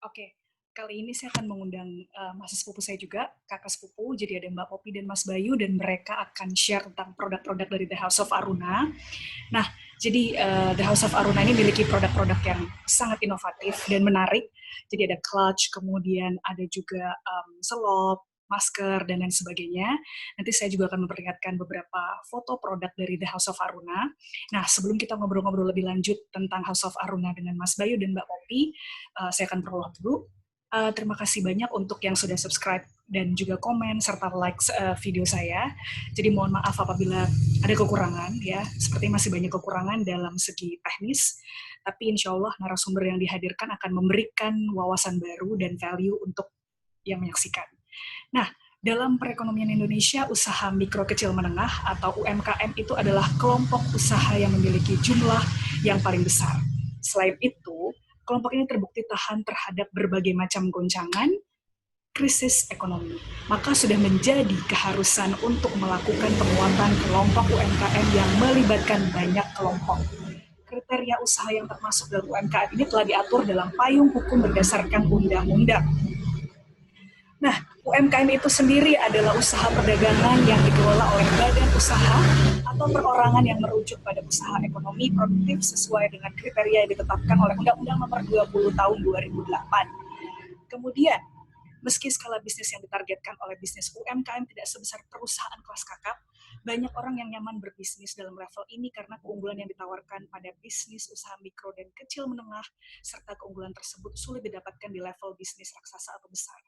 Oke, kali ini saya akan mengundang masa sepupu saya juga, kakak sepupu, jadi ada Mbak Popi dan Mas Bayu, dan mereka akan share tentang produk-produk dari The House of Aruna. Nah, jadi The House of Aruna ini memiliki produk-produk yang sangat inovatif dan menarik. Jadi ada clutch, kemudian ada juga selop, masker, dan lain sebagainya. Nanti saya juga akan memperlihatkan beberapa foto produk dari The House of Aruna. Nah, sebelum kita ngobrol-ngobrol lebih lanjut tentang House of Aruna dengan Mas Bayu dan Mbak Popi, saya akan prolog dulu. Terima kasih banyak untuk yang sudah subscribe dan juga komen serta like video saya. Jadi mohon maaf apabila ada kekurangan ya, seperti masih banyak kekurangan dalam segi teknis, tapi insya Allah narasumber yang dihadirkan akan memberikan wawasan baru dan value untuk yang menyaksikan. Nah, dalam perekonomian Indonesia, usaha mikro kecil menengah atau UMKM itu adalah kelompok usaha yang memiliki jumlah yang paling besar. Selain itu, kelompok ini terbukti tahan terhadap berbagai macam goncangan, krisis ekonomi. Maka sudah menjadi keharusan untuk melakukan penguatan kelompok UMKM yang melibatkan banyak kelompok. Kriteria usaha yang termasuk dalam UMKM ini telah diatur dalam payung hukum berdasarkan undang-undang. Nah, UMKM itu sendiri adalah usaha perdagangan yang dikelola oleh badan usaha atau perorangan yang merujuk pada usaha ekonomi produktif sesuai dengan kriteria yang ditetapkan oleh Undang-Undang Nomor 20 Tahun 2008. Kemudian, meski skala bisnis yang ditargetkan oleh bisnis UMKM tidak sebesar perusahaan kelas kakap, banyak orang yang nyaman berbisnis dalam level ini karena keunggulan yang ditawarkan pada bisnis usaha mikro dan kecil menengah, serta keunggulan tersebut sulit didapatkan di level bisnis raksasa atau besar.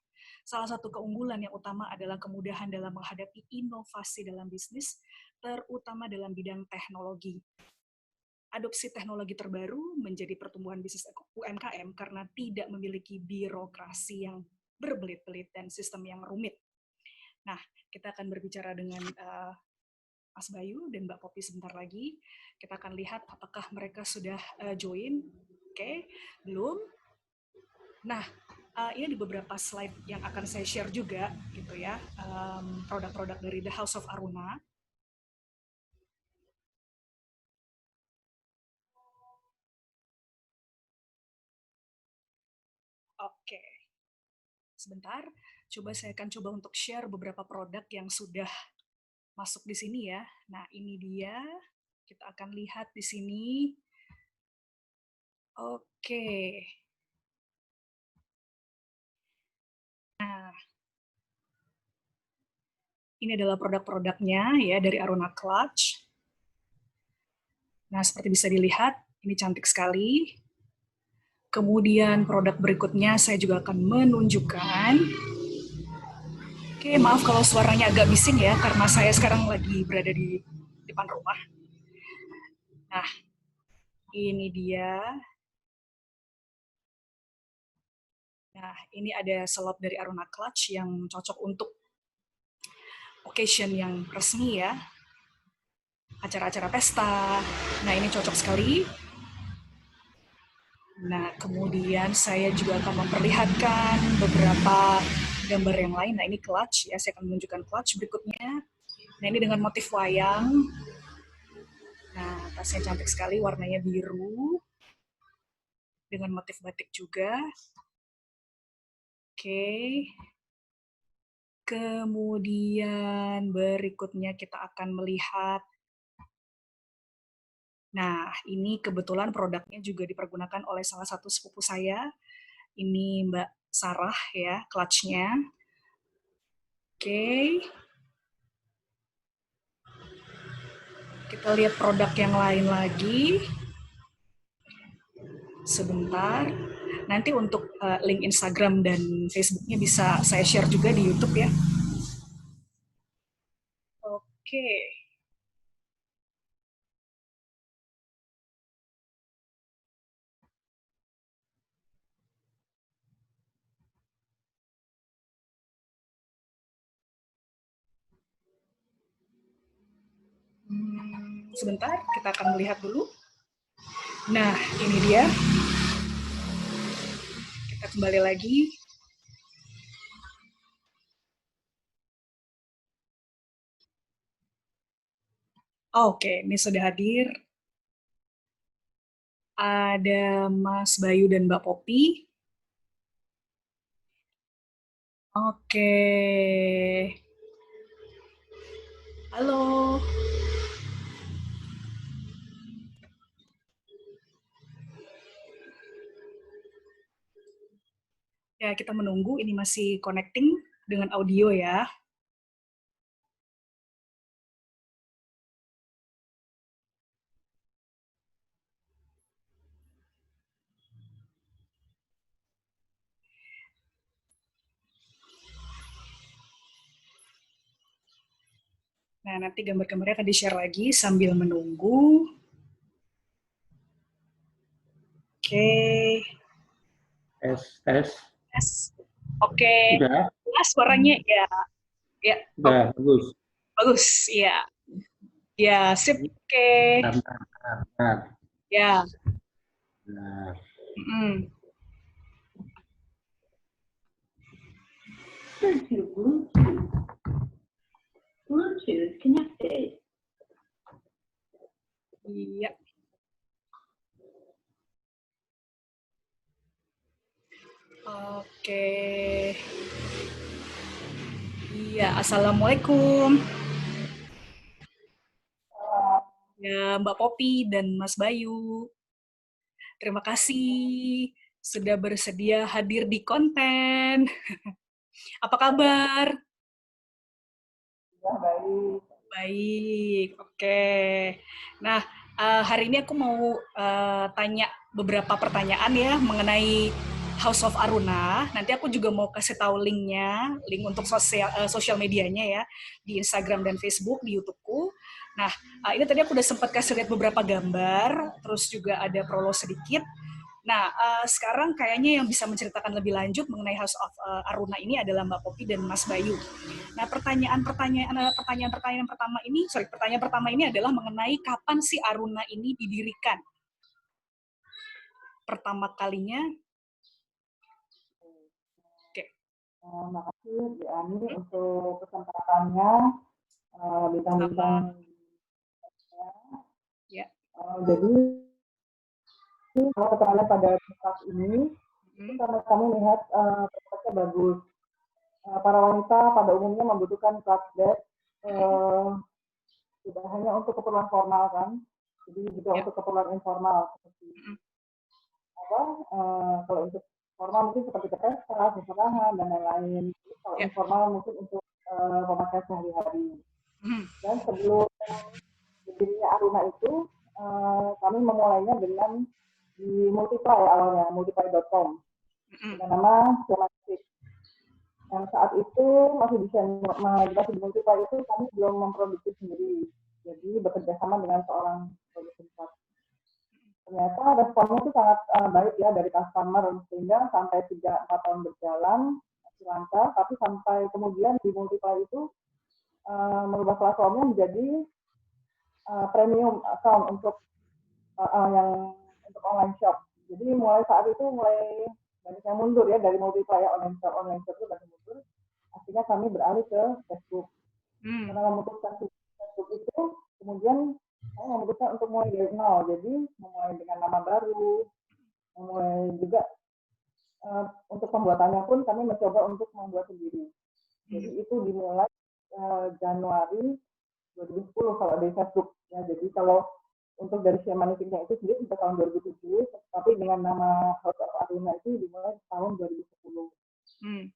Salah satu keunggulan yang utama adalah kemudahan dalam menghadapi inovasi dalam bisnis, terutama dalam bidang teknologi. Adopsi teknologi terbaru menjadi pertumbuhan bisnis UMKM karena tidak memiliki birokrasi yang berbelit-belit dan sistem yang rumit. Nah, kita akan berbicara dengan Mas Bayu dan Mbak Popi sebentar lagi. Kita akan lihat apakah mereka sudah join. Oke, belum? Nah, ini ada beberapa slide yang akan saya share juga, gitu ya, produk-produk dari The House of Aruna. Oke, sebentar. Saya akan coba untuk share beberapa produk yang sudah masuk di sini ya. Nah, ini dia. Kita akan lihat di sini. Oke. Nah, ini adalah produk-produknya ya dari Aruna Clutch. Nah, seperti bisa dilihat, ini cantik sekali. Kemudian produk berikutnya saya juga akan menunjukkan. Oke, maaf kalau suaranya agak bising ya, karena saya sekarang lagi berada di depan rumah. Nah, ini dia. Nah, ini ada selop dari Aruna Clutch yang cocok untuk occasion yang resmi ya, acara-acara pesta. Nah, ini cocok sekali. Nah, kemudian saya juga akan memperlihatkan beberapa gambar yang lain. Nah, ini clutch ya, saya akan menunjukkan clutch berikutnya. Nah, ini dengan motif wayang. Nah, tasnya cantik sekali, warnanya biru. Dengan motif batik juga. Oke. Kemudian berikutnya kita akan melihat. Nah, ini kebetulan produknya juga dipergunakan oleh salah satu sepupu saya. Ini Mbak Sarah ya, clutch-nya. Oke. Kita lihat produk yang lain lagi. Sebentar. Nanti untuk link Instagram dan Facebook-nya bisa saya share juga di YouTube ya. Oke. Sebentar, kita akan melihat dulu. Nah, ini dia. Kita kembali lagi. Oke, ini sudah hadir. Ada Mas Bayu dan Mbak Popi. Oke. Halo. Ya, kita menunggu. Ini masih connecting dengan audio ya. Nah, nanti gambar-gambarnya akan di-share lagi sambil menunggu. Oke. Tes. Oke. Udah? Suaranya ya. Ya. Udah, bagus. Bagus, ya. Ya, sip. Oke. Bentar. Ya. Nah, Mm. Bluetooth connected. Iya. Oke. Iya, assalamualaikum. Ya, Mbak Popi dan Mas Bayu. Terima kasih sudah bersedia hadir di konten. Apa kabar? Ya, baik. Baik, oke. Nah, hari ini aku mau tanya beberapa pertanyaan ya mengenai House of Aruna. Nanti aku juga mau kasih tahu linknya, link untuk sosial medianya ya, di Instagram dan Facebook, di YouTubeku. Nah, ini tadi aku udah sempat kasih lihat beberapa gambar, terus juga ada prolog sedikit. Nah, sekarang kayaknya yang bisa menceritakan lebih lanjut mengenai House of Aruna ini adalah Mbak Popi dan Mas Bayu. Nah, pertanyaan pertama ini adalah mengenai kapan sih Aruna ini didirikan? Pertama kalinya. Oke. Makasih Bu Ani untuk kesempatannya, bintang-bintang. Ya. Jadi kalau kita lihat pada kelas ini, karena kami lihat prosesnya bagus. Para wanita pada umumnya membutuhkan kelas bed, tidak hanya untuk keperluan formal kan, jadi juga untuk keperluan informal seperti kalau untuk formal mungkin seperti ke pesta, seserangan dan lain-lain. Kalau informal mungkin untuk pemakaian sehari-hari. Dan sebelum berdirinya Aruna itu, kami memulainya dengan di Multiply awalnya, multiply.com dengan nama Semantik. Yang saat itu masih di Multiply itu kami belum memproduksi sendiri, jadi bekerja sama dengan seorang produsen. Ternyata responnya itu sangat baik ya dari customer, sehingga sampai 3-4 tahun berjalan masih lancar, tapi sampai kemudian di Multiply itu merubah platformnya menjadi premium account untuk yang untuk online shop. Jadi mulai saat itu mulai banyak yang mundur ya dari Multiply ya, online shop itu banyak mundur. Akhirnya kami beralih ke Facebook. Karena memutuskan Facebook itu, kemudian saya memutuskan untuk mulai dari nol. Jadi memulai dengan nama baru, memulai juga untuk pembuatannya pun kami mencoba untuk membuat sendiri. Jadi itu dimulai Januari 2010 kalau dari Facebook. Ya, jadi kalau untuk dari Shemanismnya itu sendiri sampai tahun 2007, tapi dengan nama House of Aruna itu dimulai tahun 2010.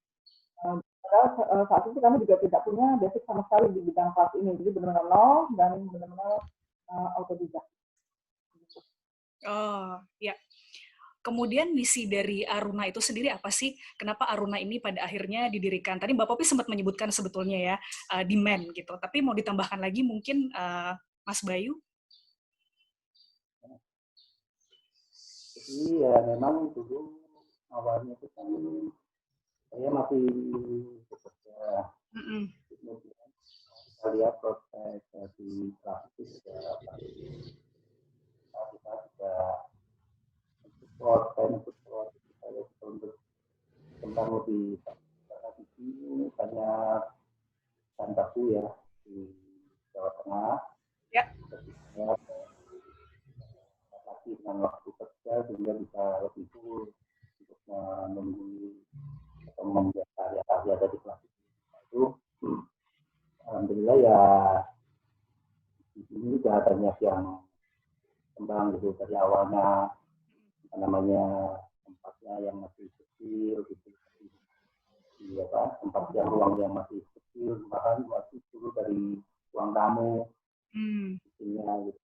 Padahal saat itu kami juga tidak punya basic sama sekali di bidang kelas ini, jadi benar-benar nol dan benar-benar autodidak. Oh, ya. Kemudian misi dari Aruna itu sendiri apa sih? Kenapa Aruna ini pada akhirnya didirikan? Tadi Mbak Popi sempat menyebutkan sebetulnya ya, demand gitu. Tapi mau ditambahkan lagi mungkin Mas Bayu? Jadi ya memang dulu awalnya itu kan saya masih bekerja. Kemudian kita lihat proses dari praktis ya, kita juga support saya untuk tentang lebih karena di sini banyak bahan baku ya di Jawa Tengah. Ya. Lagi dengan waktu kerja sehingga bisa lebih full untuk menunggu atau membuat karya-karya dari dari awalnya namanya tempatnya yang masih kecil gitu, tempat yang ruang yang masih kecil, bahkan masih dulu dari ruang tamu, kecilnya gitu,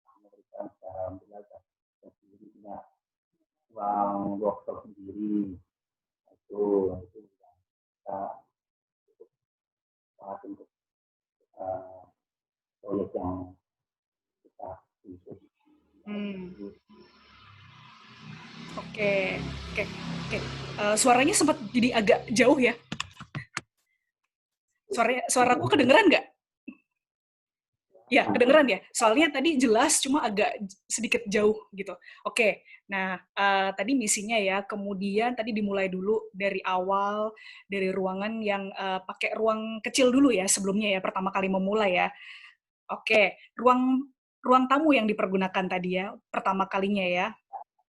memberikan secara belajar sendiri, punya ruang workshop sendiri, itu kita sangat untuk proyek yang kita itu. Oke. Suaranya sempat jadi agak jauh ya. Suaraku kedengeran nggak? Ya, kedengeran ya. Soalnya tadi jelas, cuma agak sedikit jauh gitu. Oke. Nah, tadi misinya ya. Kemudian tadi dimulai dulu dari awal, dari ruangan yang pakai ruang kecil dulu ya sebelumnya ya, pertama kali memulai ya. Oke, ruang tamu yang dipergunakan tadi ya, pertama kalinya ya.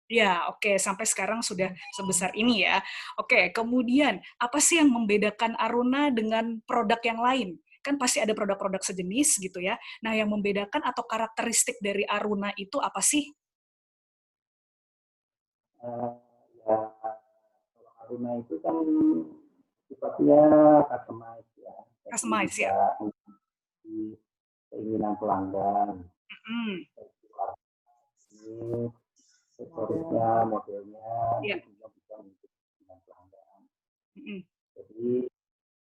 Ya, oke. Sampai sekarang sudah sebesar ini ya. Oke, kemudian apa sih yang membedakan Aruna dengan produk yang lain? Kan pasti ada produk-produk sejenis gitu ya. Nah, yang membedakan atau karakteristik dari Aruna itu apa sih? Ya, kalau Aruna itu kan sifatnya customize ya. Customize ya. Keinginan pelanggan. Ini aksesorisnya, modelnya, juga bisa mengikuti keinginan pelanggan. Jadi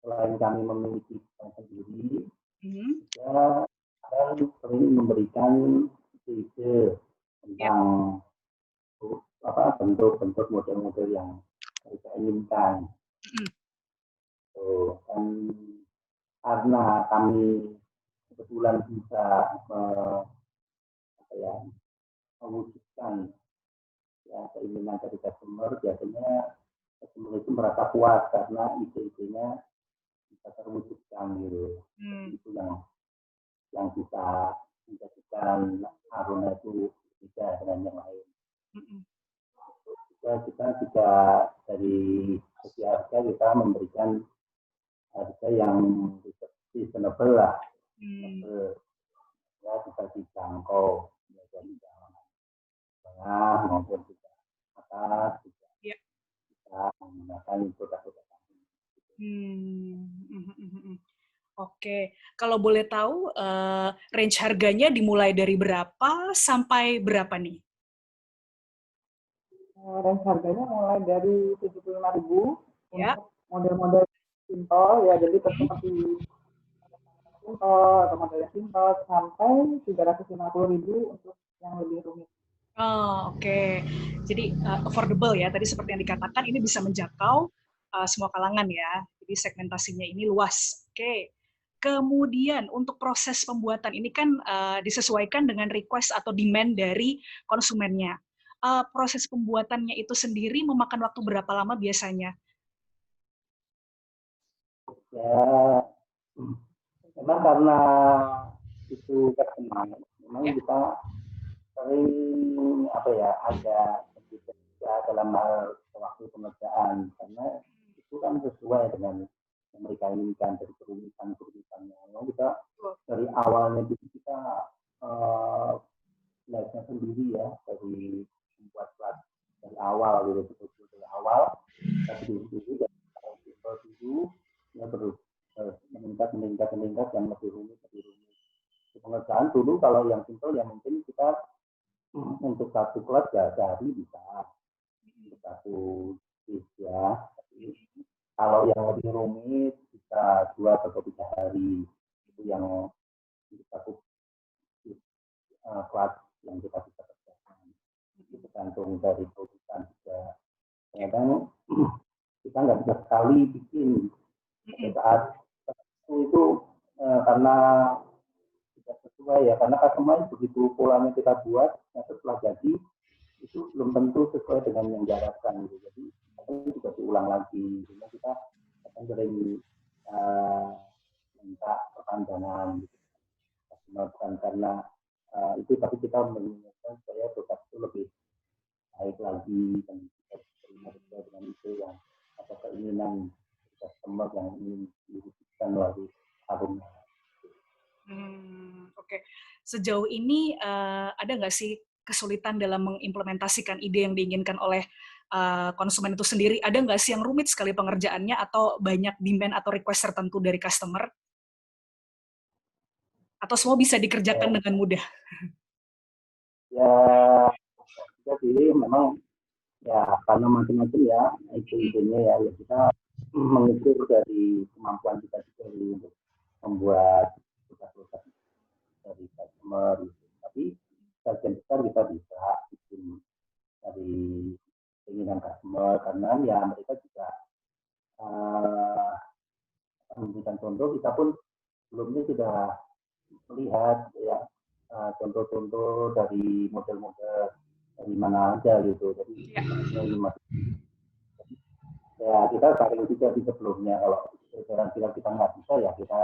selain kami memiliki desain sendiri, juga ada sering memberikan ide tentang bentuk-bentuk model-model yang kita inginkan. Dan karena kami kebetulan bisa mewujudkan ya keinginan dari customer, biasanya customer itu merasa puas karena ide-idenya bisa terwujudkan gitu. Itu yang bisa menjadikan Aruna itu beda dengan yang lain. Kita juga dari segi harga kita memberikan harga yang reasonable lah, ya bisa dijangkau dari tengah maupun juga atas, juga bisa menggunakan produk-produk. Oke, kalau boleh tahu range harganya dimulai dari berapa sampai berapa nih? Range harganya mulai dari 75.000 untuk model-model simple ya, jadi seperti simple atau model simple sampai 350.000 untuk yang lebih rumit. Oh, oke. Jadi affordable ya. Tadi seperti yang dikatakan ini bisa menjangkau semua kalangan ya. Jadi segmentasinya ini luas. Oke. Kemudian untuk proses pembuatan ini kan disesuaikan dengan request atau demand dari konsumennya. Proses pembuatannya itu sendiri memakan waktu berapa lama biasanya? Ya, memang karena itu customer, memang kita sering ada berbeda dalam hal waktu pengerjaan, karena itu kan sesuai dengan yang mereka inginkan dari kerumitannya. Kita dari awalnya kita belajar sendiri ya, dari membuat plat dari awal gitu, betul-betul dari awal dari dulu ya terus meningkat yang lebih rumit. Pengerjaan dulu kalau yang simple yang mungkin kita untuk satu plat ya sehari bisa, untuk satu piece ya. Kalau yang lebih rumit bisa 2 atau 3 hari, itu yang satu plat yang kita bisa kerjakan. Itu tergantung dari produsen juga. Kadang kita nggak bisa sekali bikin saat itu karena tidak sesuai ya, karena customer begitu polanya kita buat, setelah jadi itu belum tentu sesuai dengan yang diharapkan gitu. Jadi itu juga diulang lagi. Sehingga kita akan sering minta perpanjangan gitu. Bukan karena itu, tapi kita menginginkan supaya produk itu lebih baik lagi dan kita terima sesuai dengan itu yang atau keinginan customer yang ingin diwujudkan melalui Aruna. Oke. Sejauh ini ada nggak sih kesulitan dalam mengimplementasikan ide yang diinginkan oleh konsumen itu sendiri? Ada nggak sih yang rumit sekali pengerjaannya atau banyak demand atau request tertentu dari customer? Atau semua bisa dikerjakan dengan mudah? Ya, jadi memang ya karena macam-macam ya ide-idenya ya kita mengukur dari kemampuan kita juga untuk membuat produk-produk dari customer gitu. Tapi sebagian besar kita bisa bikin dari keinginan customer karena ya mereka juga memberikan contoh, kita pun sebelumnya sudah melihat ya contoh-contoh dari model-model dari mana aja gitu. Jadi ya kita saling juga di sebelumnya kalau kita nggak bisa ya kita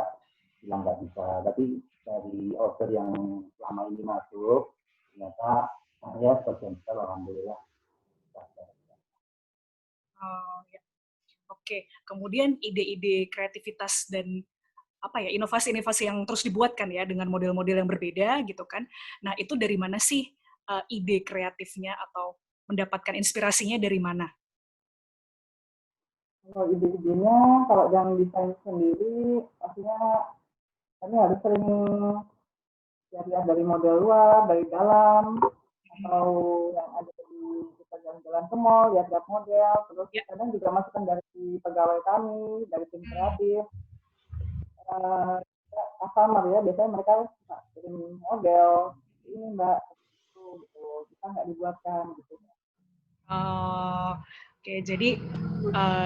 bilang nggak bisa. Tapi dari order yang selama ini masuk ternyata ya sebagian besar alhamdulillah. Oh, ya. Oke, kemudian ide-ide kreativitas dan inovasi-inovasi yang terus dibuatkan ya dengan model-model yang berbeda gitu kan. Nah, itu dari mana sih ide kreatifnya atau mendapatkan inspirasinya dari mana? Kalau ide-idenya, kalau yang desain sendiri, pastinya kami harus sering lihat dari model luar, dari dalam, atau yang ada di kita jalan-jalan ke mall, lihat-lihat model, terus kadang juga masukan dari pegawai kami, dari tim kreatif, customer ya, biasanya mereka suka kirim model, ini mbak, gitu, kita nggak dibuatkan gitu. Oke, jadi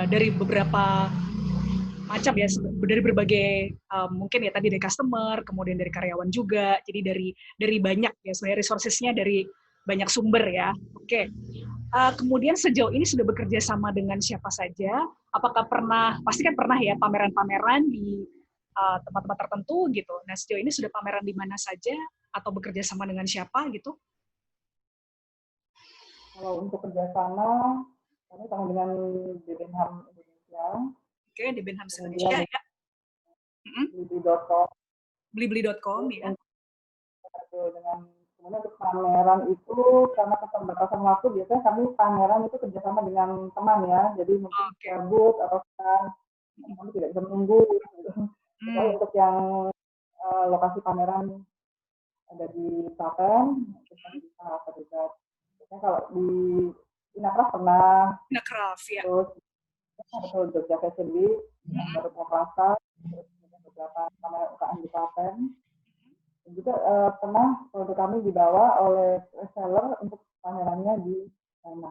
dari beberapa macam ya, dari berbagai mungkin ya tadi dari customer, kemudian dari karyawan juga, jadi dari banyak ya sebenarnya resourcesnya dari banyak sumber ya. Oke. Kemudian sejauh ini sudah bekerja sama dengan siapa saja? Apakah pasti kan pernah ya pameran-pameran di tempat-tempat tertentu gitu. Nah, sejauh ini sudah pameran di mana saja atau bekerja sama dengan siapa gitu? Kalau untuk kerjasama, kami sama dengan Debenham Indonesia. Oke, Debenham Indonesia ya. Blibli.com. Blibli.com ya. Dengan kemudian untuk pameran itu karena keterbatasan waktu biasanya kami pameran itu kerjasama dengan teman ya, jadi mungkin gabut atau kan kami tidak bisa menunggu. Gitu. Untuk yang lokasi pameran ada di Klaten, kita bisa terlibat. Biasanya kalau di Inakraft pernah. Inakraft ya. Terus betul Jogja Fashion Week, baru Plaza, terus beberapa pameran UKM di Klaten. Juga pernah produk kami dibawa oleh reseller untuk pamerannya di sana.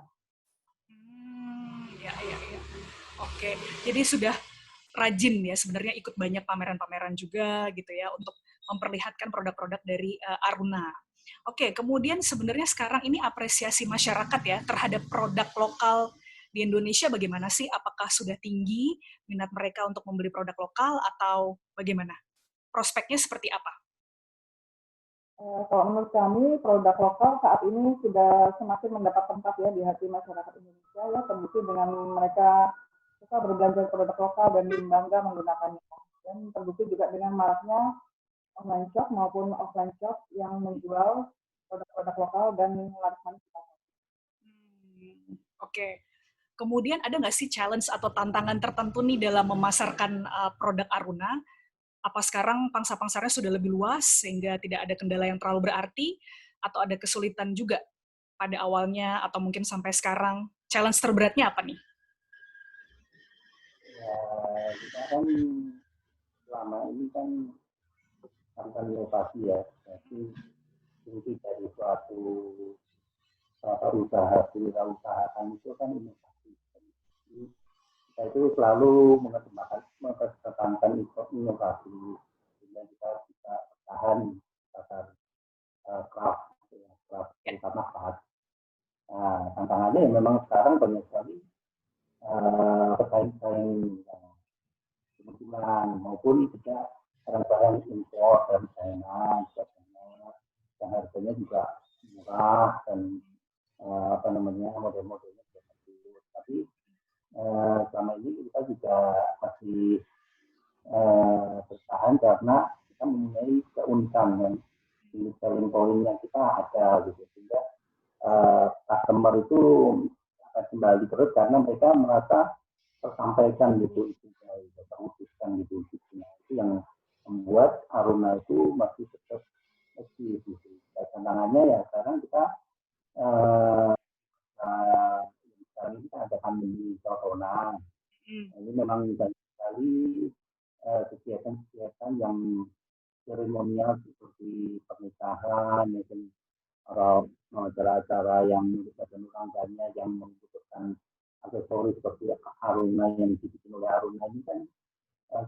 Ya. Oke, jadi sudah rajin ya sebenarnya ikut banyak pameran-pameran juga gitu ya untuk memperlihatkan produk-produk dari Aruna. Oke, kemudian sebenarnya sekarang ini apresiasi masyarakat ya terhadap produk lokal di Indonesia bagaimana sih? Apakah sudah tinggi minat mereka untuk membeli produk lokal atau bagaimana? Prospeknya seperti apa? Kalau menurut kami produk lokal saat ini sudah semakin mendapat tempat ya di hati masyarakat Indonesia ya, terbukti dengan mereka suka berbelanja produk lokal dan bangga menggunakannya. Dan terbukti juga dengan maraknya online shop maupun offline shop yang menjual produk-produk lokal dan laris manis. Oke. Kemudian ada nggak sih challenge atau tantangan tertentu nih dalam memasarkan produk Aruna? Apa sekarang pangsa pasarnya sudah lebih luas sehingga tidak ada kendala yang terlalu berarti atau ada kesulitan juga pada awalnya atau mungkin sampai sekarang? Challenge terberatnya apa nih? Ya, kita kan selama ini kan tanpa inovasi ya, jadi inti dari suatu usaha kan itu kan inovasi. Kita itu selalu mengedepankan inovasi sehingga kita bisa bertahan pasar craft terutama saat tantangannya ya memang sekarang banyak sekali pesaing-pesaing yang kebetulan maupun juga barang-barang impor dari China yang harganya juga murah dan model-modelnya juga bagus. Tapi selama ini kita juga masih bertahan karena kita mempunyai keunikan dan selling point yang kita ada gitu, sehingga investor itu akan kembali terus karena mereka merasa tersampaikan gitu isunya, terwujudkan gitu isunya. Itu yang membuat Aruna itu masih tetap eksis gitu. Tantangannya ya sekarang kita sekarang kita ada pandemi corona. Ini memang banyak sekali kegiatan-kegiatan yang seremonial seperti pernikahan, mungkin acara-acara yang melibatkan rangkanya yang membutuhkan aksesoris seperti Aruna yang dibikin oleh Aruna ini kan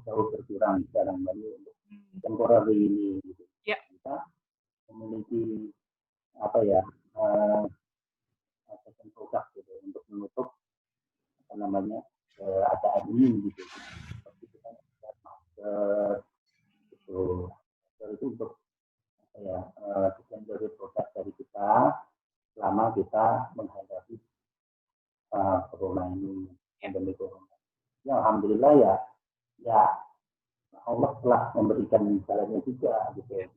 jauh berkurang sekarang untuk temporary ini. Gitu. Yeah. Kita memiliki produk gitu untuk menutup keadaan ini gitu. Seperti kita lihat masker gitu. Masker itu untuk secondary produk dari kita selama kita menghadapi corona ini, pandemi corona. Ya alhamdulillah ya Allah telah memberikan jalannya juga gitu.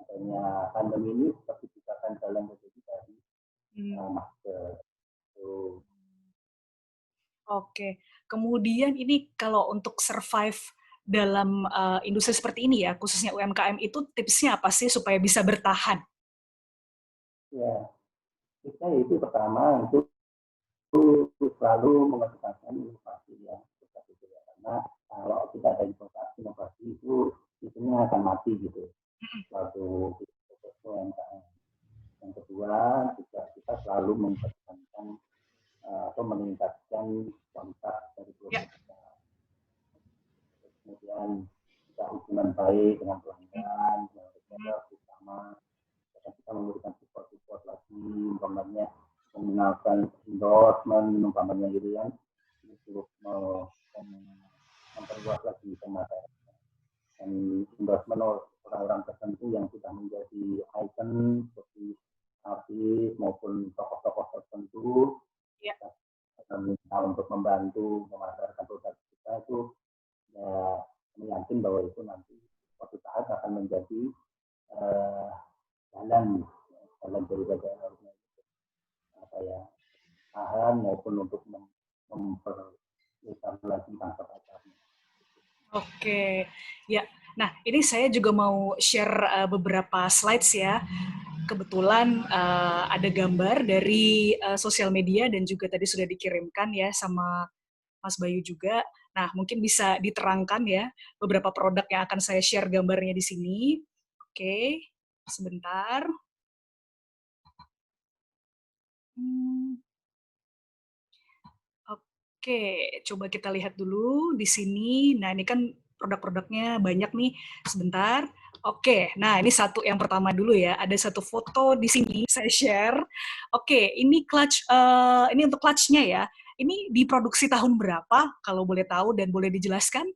Adanya pandemi ini seperti bukakan jalan rezeki dari masker. Oke, kemudian ini kalau untuk survive dalam industri seperti ini ya, khususnya UMKM itu tipsnya apa sih supaya bisa bertahan? Ya, kita itu pertama itu selalu mengedepankan inovasi ya, karena kalau kita ada inovasi itu isunya akan mati gitu. Suatu UMKM. Yang kedua juga kita selalu mempertahankan atau meningkatkan kualitas dari produk kita. Kemudian kita hubungan baik dengan pelanggan, dengan bersama. Kita memberikan support lagi, umpamanya menggunakan endorsement, umpamanya gitu kan, untuk memperluas lagi pemasaran. Dan endorsement orang-orang tertentu yang sudah menjadi icon seperti artis maupun tokoh-tokoh tertentu, untuk membantu memasarkan produk kita itu ya yakin bahwa itu nanti suatu saat akan menjadi jalan daripada tahan maupun untuk memperluas lagi masa pasarnya. Oke, ya. Nah, ini saya juga mau share beberapa slides ya. Kebetulan ada gambar dari sosial media dan juga tadi sudah dikirimkan ya sama Mas Bayu juga. Nah, mungkin bisa diterangkan ya beberapa produk yang akan saya share gambarnya di sini. Oke, sebentar. Oke, coba kita lihat dulu di sini. Nah, ini kan produk-produknya banyak nih. Sebentar. Oke, nah ini satu yang pertama dulu ya. Ada satu foto di sini saya share. Oke, ini clutch. Ini untuk clutch-nya ya. Ini diproduksi tahun berapa? Kalau boleh tahu dan boleh dijelaskan?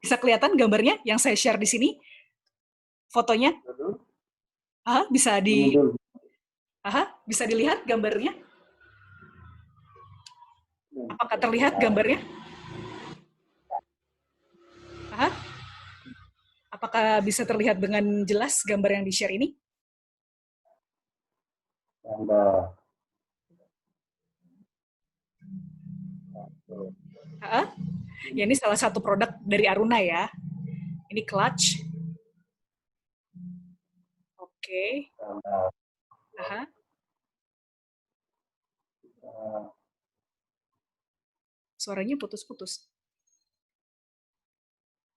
Bisa kelihatan gambarnya yang saya share di sini? Fotonya? Bisa dilihat gambarnya? Apakah terlihat gambarnya? Apakah bisa terlihat dengan jelas gambar yang di-share ini? Ya, ini salah satu produk dari Aruna ya. Ini clutch. Oke. Suaranya putus-putus.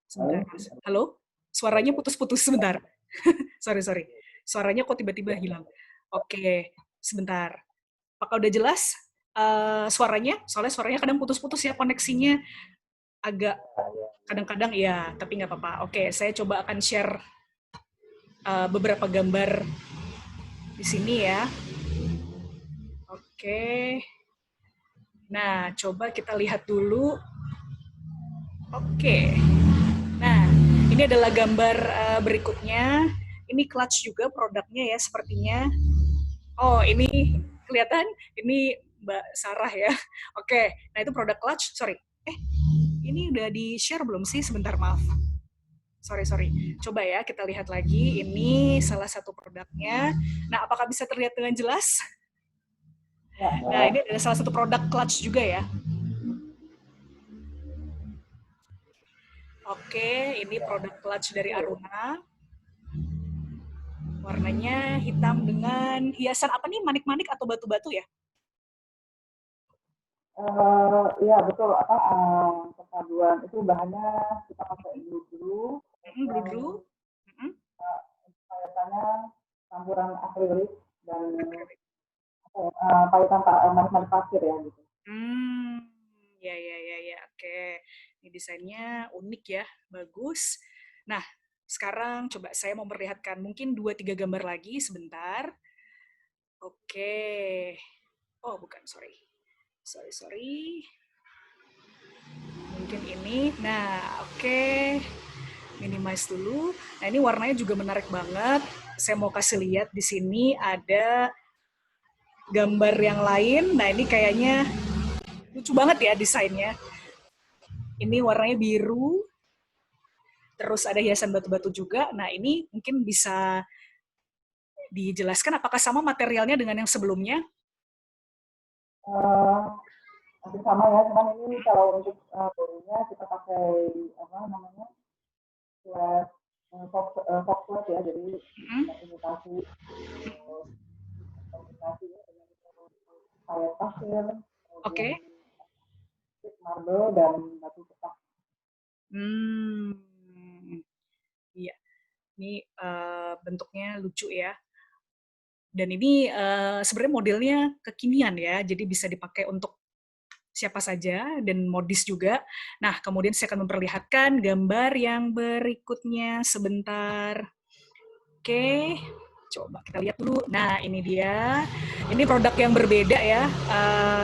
Sebentar, Mas. Halo? Suaranya putus-putus sebentar. sorry. Suaranya kok tiba-tiba hilang. Oke, sebentar. Apakah udah jelas suaranya? Soalnya suaranya kadang putus-putus ya, koneksinya agak kadang-kadang ya, tapi nggak apa-apa. Oke, saya coba akan share beberapa gambar di sini ya. Oke. Nah, coba kita lihat dulu. Oke. Nah, ini adalah gambar berikutnya. Ini clutch juga produknya ya, sepertinya. Oh, ini kelihatan? Ini Mbak Sarah ya. Oke, nah itu produk clutch. Sorry. Ini udah di-share belum sih? Sebentar, maaf. sorry. Coba ya kita lihat lagi. Ini salah satu produknya. Nah, apakah bisa terlihat dengan jelas? Ya. Nah, ini ada salah satu produk clutch juga ya. Oke, ini produk clutch dari Aruna. Warnanya hitam dengan hiasan apa nih? Manik-manik atau batu-batu ya? Iya betul, perpaduan itu bahannya kita pakai blue, Blue. payatannya campuran akrilik dan payetan manik-manik pasir ya gitu. Ya. Oke. Ini desainnya unik ya, bagus. Nah, sekarang coba saya mau memperlihatkan mungkin 2-3 gambar lagi sebentar. Oke. Oh, bukan, sorry. Mungkin ini. Nah, oke. Minimize dulu. Nah, ini warnanya juga menarik banget. Saya mau kasih lihat di sini ada gambar yang lain. Nah, ini kayaknya lucu banget ya desainnya. Ini warnanya biru. Terus ada hiasan batu-batu juga. Nah, ini mungkin bisa dijelaskan apakah sama materialnya dengan yang sebelumnya? Hampir sama ya, cuman ini kalau untuk bodinya kita pakai software ya, jadi imitasi kombinasinya dengan payet pasir, Oke. marble dan batu cetak. Iya. Ini bentuknya lucu ya. Dan ini sebenarnya modelnya kekinian ya, jadi bisa dipakai untuk siapa saja dan modis juga. Nah, kemudian saya akan memperlihatkan gambar yang berikutnya sebentar. Oke, coba kita lihat dulu. Nah, ini dia. Ini produk yang berbeda ya.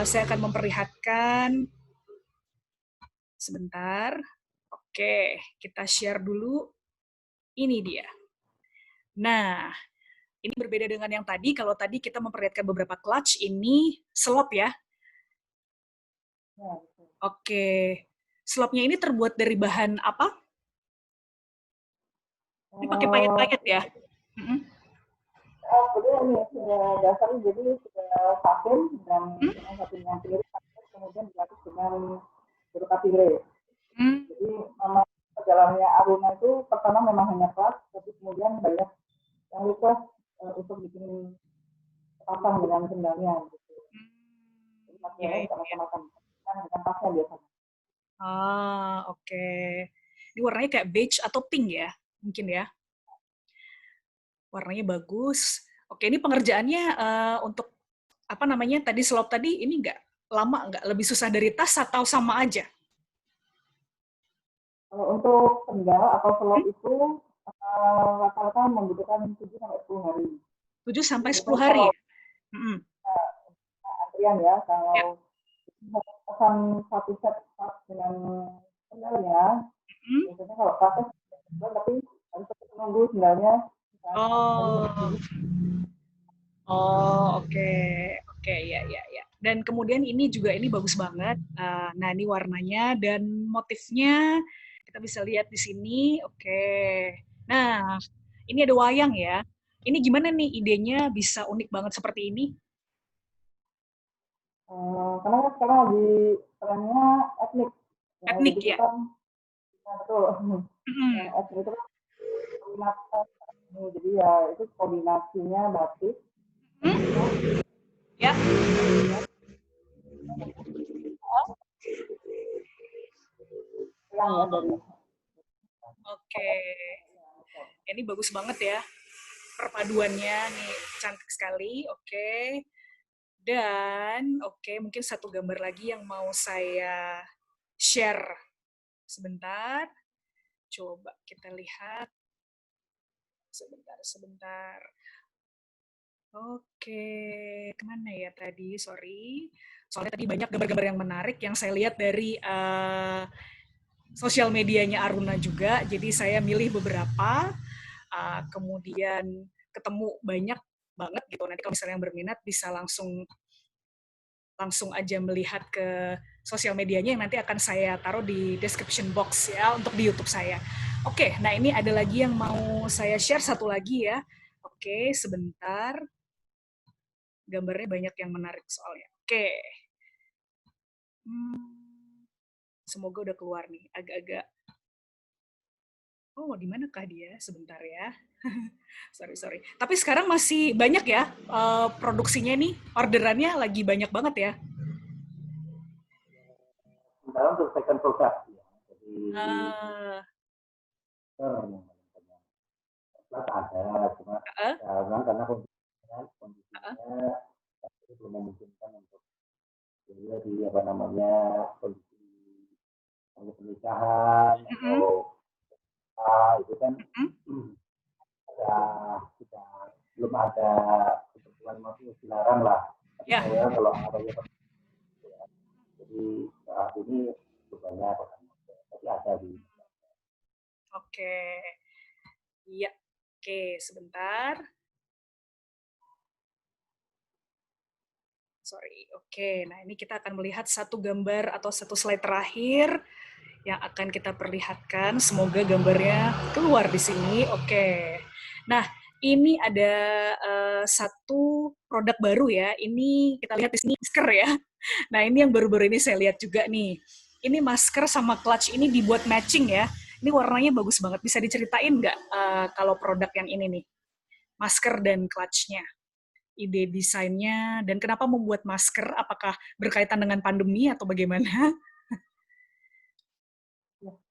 Saya akan memperlihatkan sebentar. Oke, kita share dulu. Ini dia. Nah, ini berbeda dengan yang tadi. Kalau tadi kita memperlihatkan beberapa clutch, ini slop ya. Oke. Slopnya ini terbuat dari bahan apa? Ini pakai payet-payet ya? Kemudian ini dasarnya jadi sudah satin dan satin yang kiri, kemudian dilapis dengan biru kapire. Jadi memang perjalanannya Aruna itu pertama memang hanya kelas, tapi kemudian banyak yang request untuk bikin pasang dengan sendalnya gitu. Jadi materialnya bisa macam-macam, bukan pasnya biasanya. Oke. Ini warnanya kayak beige atau pink ya, mungkin ya. Warnanya bagus. Oke, ini pengerjaannya untuk apa namanya tadi slop tadi ini lama lebih susah dari tas atau sama aja? Kalau untuk sendal atau slop itu rata-rata membutuhkan 7 sampai 10 hari. 7 sampai 10 hari ya? Antrian ya, kalau pesan satu set dengan sendalnya, biasanya kalau pasnya tapi harus menunggu sendalnya. Oke, ya. Dan kemudian ini juga ini bagus banget. Nah, ini warnanya dan motifnya kita bisa lihat di sini. Oke. Nah, ini ada wayang ya. Ini gimana nih idenya bisa unik banget seperti ini? Karena sekarang lagi trennya etnik. Etnik ya? Betul. Etnik itu jadi ya itu kombinasinya batik. Ya. Oke. Ini bagus banget ya. Perpaduannya nih cantik sekali. Oke. Dan mungkin satu gambar lagi yang mau saya share sebentar. Coba kita lihat. Sebentar. Oke, kemana ya tadi? Sorry. Soalnya tadi banyak gambar-gambar yang menarik yang saya lihat dari sosial medianya Aruna juga. Jadi saya milih beberapa, kemudian ketemu banyak banget gitu. Nanti kalau misalnya yang berminat bisa langsung aja melihat ke sosial medianya yang nanti akan saya taruh di description box ya untuk di YouTube saya. Oke, nah ini ada lagi yang mau saya share satu lagi ya. Oke, sebentar. Gambarnya banyak yang menarik soalnya. Oke. Semoga udah keluar nih. Agak-agak. Oh, di manakah dia? Sebentar ya. sorry. Tapi sekarang masih banyak ya produksinya nih. Orderannya lagi banyak banget ya. Sementara untuk second product ya. Jadi ada, cuma memang karena kondisinya belum memungkinkan untuk di apa namanya kondisi pernikahan atau itu kan belum ada ketentuan masih dilarang lah. Tapi saya kalau ada ya, jadi saat ini banyak tapi ada di. Oke. Iya. Oke, sebentar. Sorry. Oke, nah ini kita akan melihat satu gambar atau satu slide terakhir yang akan kita perlihatkan. Semoga gambarnya keluar di sini. Oke. Nah, ini ada satu produk baru ya. Ini kita lihat di sini masker ya. Nah, ini yang baru-baru ini saya lihat juga nih. Ini masker sama clutch ini dibuat matching ya. Ini warnanya bagus banget. Bisa diceritain nggak kalau produk yang ini nih? Masker dan clutch-nya. Ide desainnya, dan kenapa membuat masker? Apakah berkaitan dengan pandemi atau bagaimana?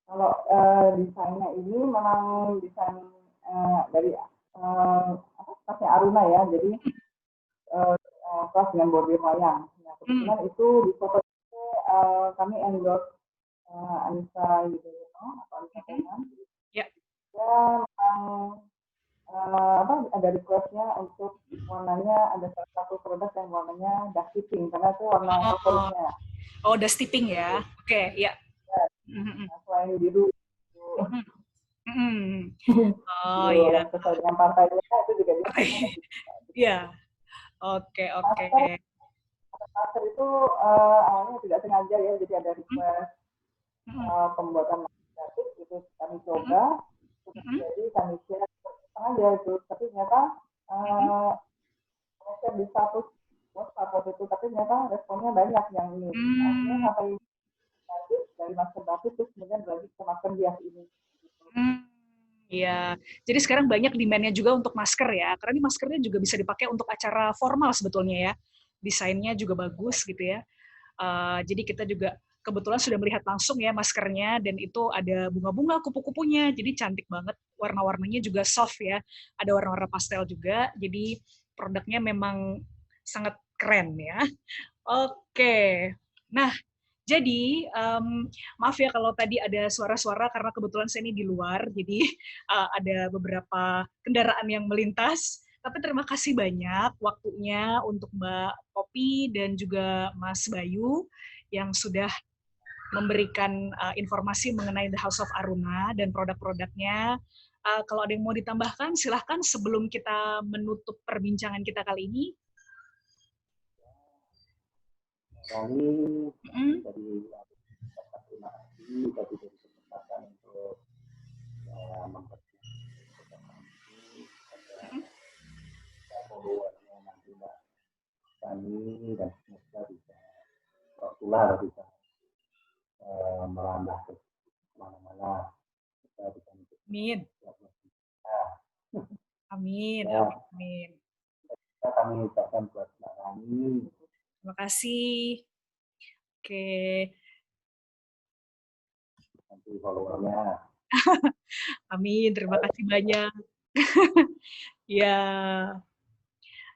Kalau desainnya ini memang desain dari kelasnya Aruna ya, jadi kelas dengan bodi wayang. Nah, kebetulan itu di foto itu kami endorse Anissa Yudhoyono atau Anissa Teman. Ya. Ada requestnya untuk warnanya, ada salah satu produk yang warnanya dusty pink karena itu warna favoritnya. Oh, dusty pink ya. Oke, ya. Selain biru. Oh iya. Sesuai dengan partainya itu juga bisa. Iya. Oke. Masker itu awalnya tidak sengaja ya, jadi ada request pembuatan masker itu kami coba, jadi kami share sengaja itu, tapi ternyata share di status WhatsApp itu, tapi ternyata responnya banyak yang ini. Akhirnya sampai dari masker batik terus kemudian lagi ke masker bias ini. Iya, jadi sekarang banyak demand-nya juga untuk masker ya, karena ini maskernya juga bisa dipakai untuk acara formal sebetulnya ya, desainnya juga bagus gitu ya. Jadi kita juga kebetulan sudah melihat langsung ya maskernya, dan itu ada bunga-bunga, kupu-kupunya, jadi cantik banget, warna-warnanya juga soft ya, ada warna-warna pastel juga, jadi produknya memang sangat keren ya. Oke, nah jadi, maaf ya kalau tadi ada suara-suara karena kebetulan saya ini di luar, jadi ada beberapa kendaraan yang melintas. Tapi terima kasih banyak waktunya untuk Mbak Popi dan juga Mas Bayu yang sudah memberikan informasi mengenai The House of Aruna dan produk-produknya. Kalau ada yang mau ditambahkan, silahkan sebelum kita menutup perbincangan kita kali ini. Kami dari terima kasih dari kesempatan untuk memperkenalkan followernya nanti Mbak Tani, dan semoga bisa bisa merambah ke mana-mana. Amin. Amin. Ya. Amin. Kami ucapkan buat Mbak Tani. Terima kasih. Oke. Nanti followernya. Amin, terima kasih banyak. Ya.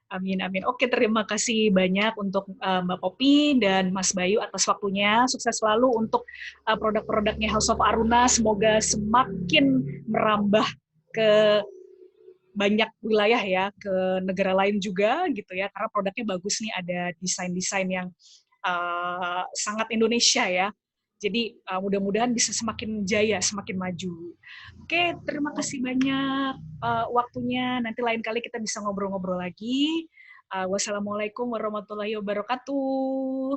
Amin. Oke, terima kasih banyak untuk Mbak Popi dan Mas Bayu atas waktunya. Sukses selalu untuk produk-produknya House of Aruna. Semoga semakin merambah ke banyak wilayah ya, ke negara lain juga gitu ya, karena produknya bagus nih, ada desain-desain yang sangat Indonesia ya. Jadi mudah-mudahan bisa semakin jaya, semakin maju. Oke, terima kasih banyak waktunya. Nanti lain kali kita bisa ngobrol-ngobrol lagi. Wassalamualaikum warahmatullahi wabarakatuh.